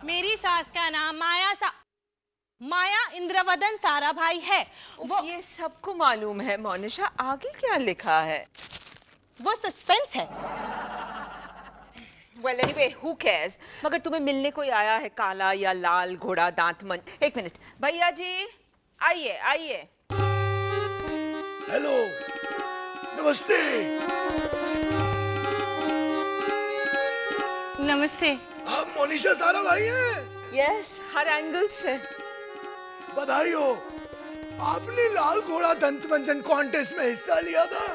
मेरी सास का नाम माया इंद्रवदन साराभाई है। वो ये सबको मालूम है मोनिशा, आगे क्या लिखा है? वो सस्पेंस है। Well anyway, who cares? मगर तुम्हें मिलने कोई आया है, काला या लाल घोड़ा दांतमन? एक मिनट, भैया जी आइए आइए। हेलो, नमस्ते। नमस्ते। आप मोनिशा साराभाई हैं? यस, हर एंगल से। बधाई हो, आपने लाल घोड़ा दंतमंजन कॉन्टेस्ट में हिस्सा लिया था।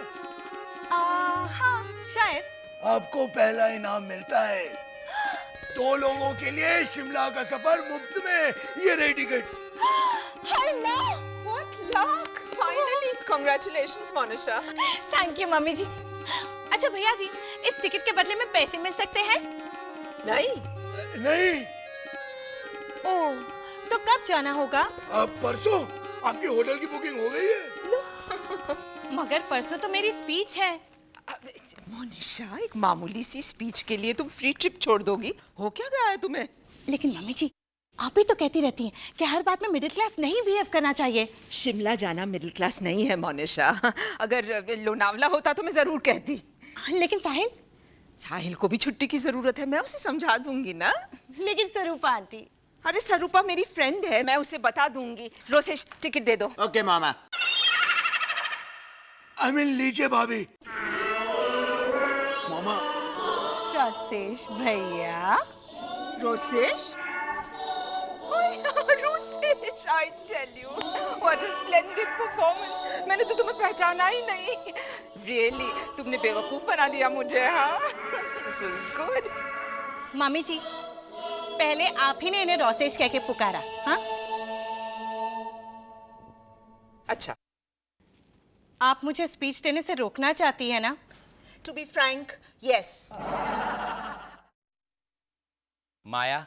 हाँ, शायद। आपको पहला इनाम मिलता है। 2 लोगों के लिए शिमला का सफर मुफ्त में। ये रही ticket. What luck! Finally, congratulations, Monisha. Thank you mummy ji. अच्छा भैया जी, इस टिकट के बदले में पैसे मिल सकते हैं? नहीं। ओह, तो कब जाना होगा? अब परसों आपकी होटल की बुकिंग हो गई है। मगर परसों तो मेरी स्पीच है। मोनिशा, एक मामूली सी स्पीच के लिए तुम फ्री ट्रिप छोड़ दोगी? हो क्या गया है तुम्हें? लेकिन मम्मी जी, आप ही तो कहती रहती हैं कि हर बात में मिडिल क्लास नहीं बिहेव करना चाहिए। शिमला जाना मिडिल क्लास नहीं है मोनिशा। अगर लोनावला होता तो मैं जरूर कहती। लेकिन साहिल को भी छुट्टी की जरूरत है, मैं उसे समझा दूंगी ना। लेकिन स्वरूपा आंटी। अरे स्वरूपा मेरी फ्रेंड है, मैं उसे बता दूंगी। रोसेश, टिकट दे दो। ओके मामा। लीजिए भाभी। मामा। रोसेश भैया। Rosesh? Rosesh, I tell you, what a splendid performance. मैंने तो तुम्हें पहचाना ही नहीं। Really, तुमने बेवकूफ बना दिया मुझे, हाँ? So good. मम्मी जी, पहले आप ही ने इन्हें रोसेश कह के पुकारा, हाँ? अच्छा। आप मुझे स्पीच देने से रोकना चाहती है ना? To be frank, yes. माया,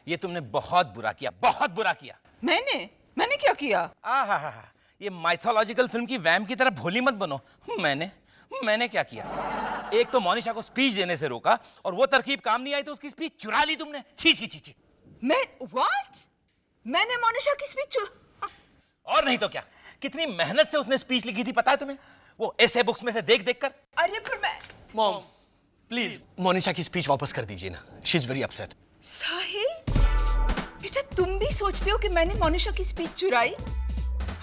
ये तुमने बहुत बुरा किया, बहुत बुरा किया। मैंने क्या किया? आहा, ये माइथोलॉजिकल फिल्म की वैम की तरह भोली मत बनो। मैंने क्या किया? एक तो मोनिशा को स्पीच देने से रोका और वो तरकीब काम नहीं आई तो उसकी स्पीच चुरा ली तुमने। छी। What? मैंने मोनिशा की स्पीच और नहीं तो क्या? कितनी मेहनत से उसने स्पीच लिखी थी पता है तुम्हें? वो ऐसे बुक्स में से देख कर। अरे पर मैं मॉम, प्लीज मोनिशा की स्पीच वापस कर दीजिए ना। She is very upset. Sahil, बेटा तुम भी सोचते हो कि मैंने मोनिशा की स्पीच चुराई?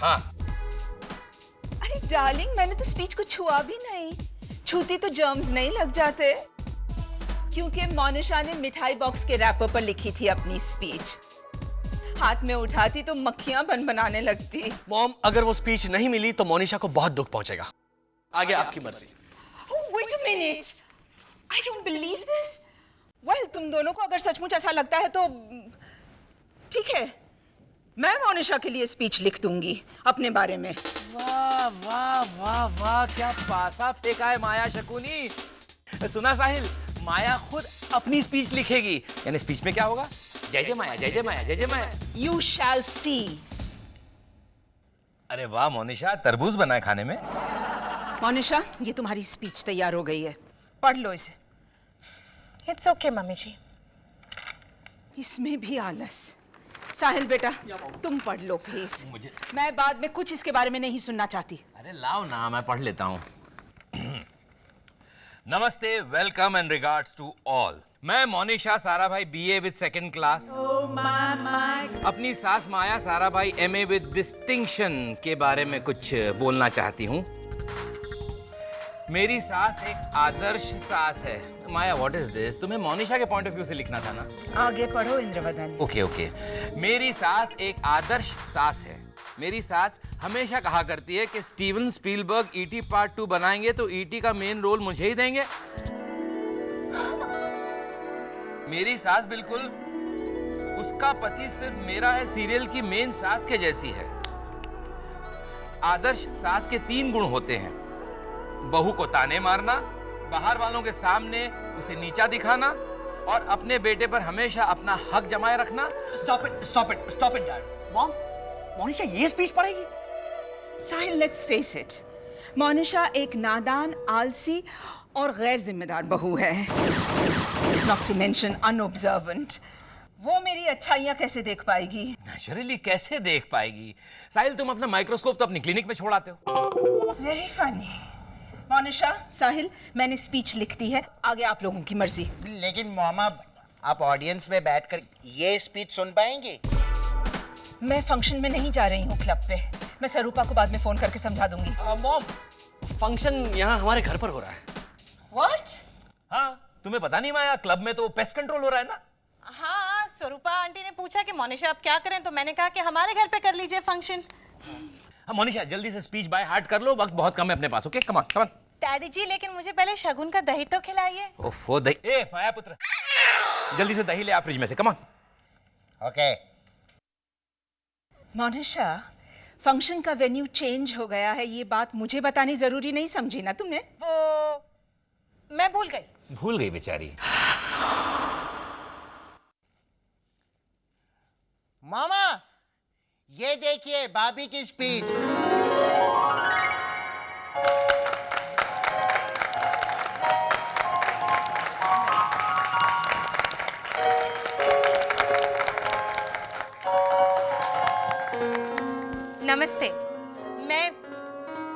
हाँ। अरे डार्लिंग, मैंने तो स्पीच को छुआ भी नहीं। छूती तो जर्म्स नहीं लग जाते। क्योंकि मोनिशा ने मिठाई बॉक्स के रैपर पर लिखी थी अपनी स्पीच। हाथ में उठाती तो मक्खियां बनाने लगती। मॉम, अगर वो स्पीच नहीं मिली तो मोनिशा को बहुत दुख पहुंचेगा। आगे आपकी मर्जी। Oh, wait a minute. I don't believe this. Well, तुम दोनों को अगर सचमुच ऐसा लगता है तो ठीक है, मैं मोनिशा के लिए स्पीच लिख दूंगी अपने बारे में। वाह वाह वाह वाह, क्या पासा फेंका है माया शकुनी। सुना साहिल, माया खुद अपनी स्पीच लिखेगी। यानी स्पीच में क्या होगा? जय जय माया, जय जय माया, जय जय माया। You shall see. अरे वाह मोनिशा, तरबूज बना है खाने में। मोनिशा, ये तुम्हारी स्पीच तैयार हो गई है, पढ़ लो इसे। It's okay मम्मी जी। इसमें भी आलस। साहिल बेटा, तुम पढ़ लो प्लीज। मैं बाद में कुछ इसके बारे में नहीं सुनना चाहती। अरे लाओ ना, मैं पढ़ लेता हूँ। नमस्ते, welcome and regards to all. मैं Monisha Sarabhai BA with 2nd class, अपनी सास Maya Sarabhai MA with distinction के बारे में कुछ बोलना चाहती हूँ। मेरी सास एक आदर्श सास है। माया, व्हाट इज दिस? तुम्हें मोनिशा के पॉइंट ऑफ व्यू से लिखना था ना। आगे पढ़ो इंद्रवदन। ओके। मेरी सास एक आदर्श सास है। मेरी सास हमेशा कहा करती है कि स्टीवन स्पीलबर्ग E.T. पार्ट 2 बनाएंगे तो E.T. का मेन रोल मुझे ही देंगे। मेरी सास बिल्कुल उसका पति सिर्फ मेरा है सीरियल की मेन सास के जैसी है। आदर्श सास के 3 गुण होते हैं: बहू को ताने मारना, बाहर वालों के सामने उसे नीचा दिखाना और अपने बेटे पर हमेशा अपना हक जमाए रखना। Stop it, Dad. Mom, Monisha ये स्पीच पढ़ेगी? साहिल, लेट्स फेस इट, मोनिशा एक नादान, आलसी और गैर जिम्मेदार बहू है, not to mention unobservant. वो मेरी अच्छाइयाँ कैसे देख पाएगी? नेचुरली कैसे देख पाएगी? साहिल, तुम अपना माइक्रोस्कोप तो अपनी क्लिनिक में छोड़ आते हो। Very funny. मोनिशा, साहिल, मैंने स्पीच लिख दी है, आगे आप लोगों की मर्जी। लेकिन मामा, आप ऑडियंस में बैठकर ये स्पीच सुन पाएंगे? मैं फंक्शन में नहीं जा रही हूँ क्लब पे। मैं स्वरूपा को बाद में फोन करके समझा दूंगी। मॉम, फंक्शन यहाँ हमारे घर पर हो रहा है। व्हाट? हाँ, तुम्हें पता नहीं माया, क्लब में तो पेस्ट कंट्रोल हो रहा है ना। हाँ, स्वरूपा आंटी ने पूछा कि मोनिशा आप क्या करें, तो मैंने कहा कि हमारे घर पे कर लीजिए फंक्शन। हाँ मोनिशा, जल्दी से स्पीच बाय हार्ट कर लो, वक्त बहुत कम है अपने पास। Okay, come on come on. Daddy ji, लेकिन मुझे पहले शगुन का दही तो खिलाइए। ओफो, दही। ए माया पुत्र, जल्दी से दही ले आ फ्रिज में से, come on. Okay. Monisha, function का वेन्यू चेंज हो गया है, ये बात मुझे बतानी जरूरी नहीं समझी ना तुमने? वो मैं भूल गई। भूल गई बेचारी। मामा, ये देखिए भाभी की स्पीच। नमस्ते, मैं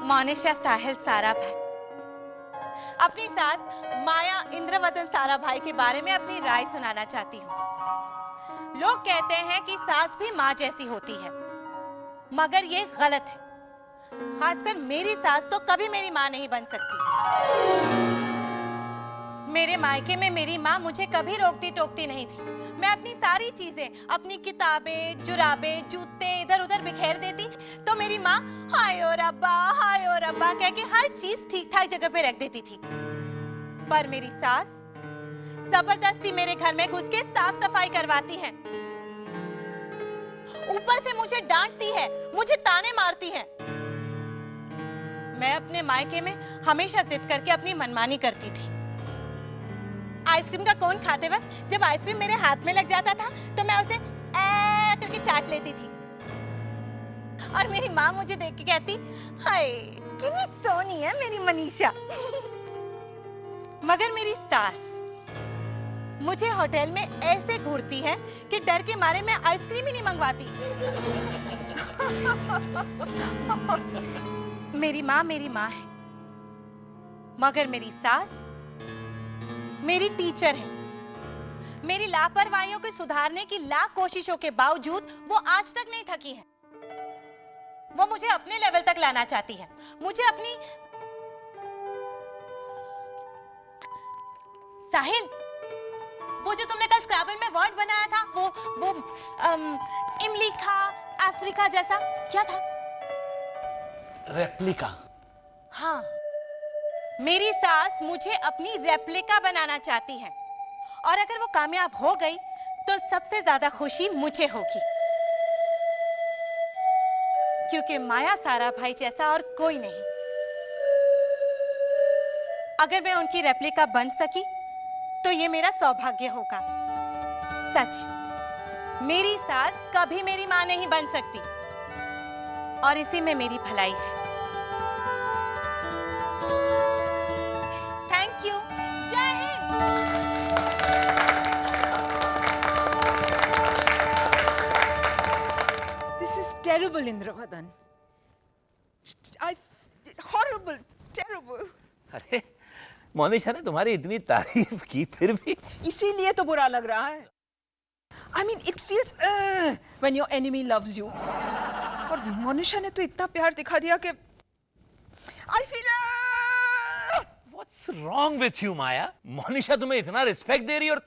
मोनिशा साहिल साराभाई अपनी सास माया इंद्रवदन साराभाई के बारे में अपनी राय सुनाना चाहती हूँ। लोग कहते हैं कि सास भी माँ जैसी होती है, मगर ये गलत है। खासकर मेरी सास तो कभी मेरी माँ नहीं बन सकती। मेरे मायके में मेरी माँ मुझे कभी रोकती टोकती नहीं थी। मैं अपनी सारी चीजें, अपनी किताबें, जुराबें, जूते इधर उधर बिखेर देती तो मेरी माँ हाय ओ रब्बा कह के हर चीज ठीक ठाक जगह पे रख देती थी। पर मेरी सास जबरदस्ती मेरे घर में घुस के साफ सफाई करवाती है, ऊपर से मुझे डांटती है, मुझे ताने मारती है। मैं अपने मायके में हमेशा जिद करके अपनी मनमानी करती थी। आइसक्रीम का कोन खाते वक्त जब आइसक्रीम मेरे हाथ में लग जाता था तो मैं उसे ऐ करके चाट लेती थी और मेरी माँ मुझे देख के कहती, हाय कितनी सोनी है मेरी मनीषा। मगर मेरी सास मुझे होटल में ऐसे घूरती है कि डर के मारे मैं आइसक्रीम ही नहीं मंगवाती। मेरी माँ है, मगर मेरी सास मेरी टीचर है। मेरी लापरवाहियों को सुधारने की लाख कोशिशों के बावजूद वो आज तक नहीं थकी है। वो मुझे अपने लेवल तक लाना चाहती है, मुझे अपनी। साहिल, वो जो तुमने कल स्क्रैबल में वर्ड बनाया था, वो इमली खा अफ्रीका जैसा क्या था? रेप्लिका। हाँ, मेरी सास मुझे अपनी रेप्लिका बनाना चाहती है और अगर वो कामयाब हो गई तो सबसे ज्यादा खुशी मुझे होगी, क्योंकि माया साराभाई जैसा और कोई नहीं। अगर मैं उनकी रेप्लिका बन सकी तो ये मेरा सौभाग्य होगा। सच, मेरी सास कभी मेरी मां नहीं बन सकती और इसी में मेरी भलाई है। Thank you. Jai Hind. This is terrible Indravadan. Horrible, terrible. अरे मोनिशा ने तुम्हारी इतनी तारीफ की फिर भी इसीलिए तो बुरा लग रहा है। I mean, it feels when your enemy loves you. और मोनिशा ने तो इतना प्यार दिखा दिया कि I feel What's wrong with you, माया? मोनिशा तुम्हें इतना रिस्पेक्ट दे रही और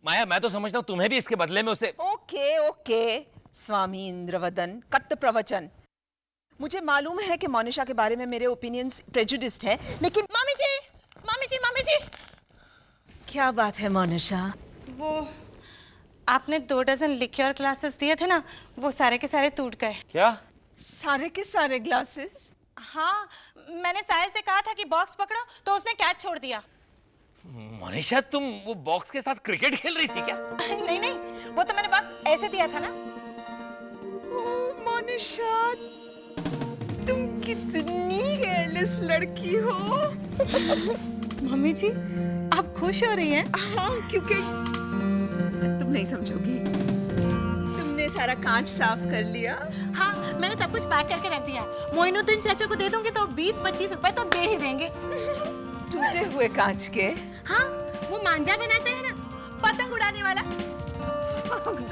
माया, मैं तो समझता हूँ तुम्हें भी इसके बदले में उसे। ओके स्वामी इंद्रवदन, कट्ट प्रवचन। मुझे मालूम है कि मोनिशा के बारे में मेरे ओपिनियंस प्रेजुडिस्ड है, लेकिन मामी जी। क्या बात है मोनिशा? वो आपने 2 डजन लिक्योर ग्लासेस दिए थे ना, वो सारे के सारे टूट गए। क्या? सारे के सारे ग्लासेस? हाँ, मैंने साहिल से कहा था कि बॉक्स पकड़ो तो उसने कैच छोड़ दिया। मोनिशा, तुम वो बॉक्स के साथ क्रिकेट खेल रही थी क्या? नहीं, वो तो मैंने बॉक्स ऐसे दिया था ना। मोनिशा, तुम कितनी केयरलेस लड़की हो। मम्मी जी, आप खुश हो रही हैं? हाँ, क्योंकि तुम नहीं समझोगी। तुमने सारा कांच साफ कर लिया? हाँ, मैंने सब कुछ पैक करके रख दिया है। मोइनुद्दीन चाचा को दे दूंगी तो 20-25 रुपए तो दे ही देंगे। टूटे हुए कांच के? हाँ, वो मांझा बनाते हैं ना, पतंग उड़ाने वाला।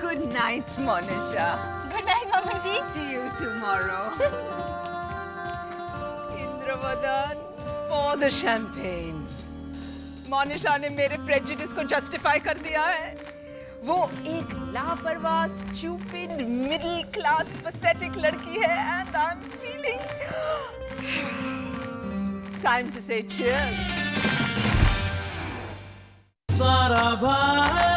Good night Monisha. Good night mummy ji. See you tomorrow. Indravadan, for the champagne. Monisha ने मेरे प्रेजुडिस को जस्टिफाई कर दिया है। वो एक लापरवाह, स्टूपिड, मिडिल क्लास, पैथेटिक लड़की है and I'm feeling time to say cheers. सारा भाई